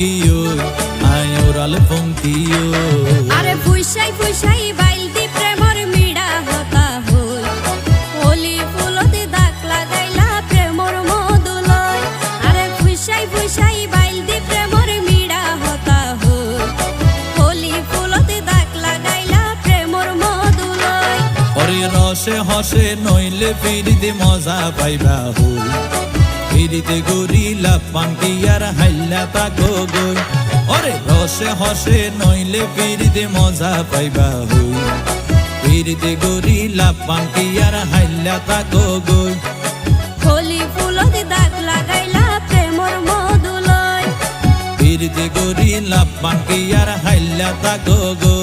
গিও আয়োরাল পঙ্কিও আরে ফুইসাই ফুইসাই বাইলতি প্রেমর মিড়া হতা হই হোলি ফুলতে দাগ লাগাইলা প্রেমর মধুলয় আরে ফুইসাই ফুইসাই বাইলতি প্রেমর মিড়া হতা হই হোলি ফুলতে দাগ লাগাইলা প্রেমর মধুলয় ওরে রসে হসে নইলে ফিরিতে মজা পাইবা হই ফিরিতে গরিলা পাঙ্কিয়ার হাইলা তাকো গই ওরে রসে হসে নইলে ফিরিতে মজা পাইবা হই ফিরিতে গরিলা পাঙ্কিয়ার হাইলা তাকো গই হোলি ফুলতে দাগ লাগাইলা প্রেমর মধুলয় ফিরিতে গরিলা পাঙ্কিয়ার হাইলা তাকো গই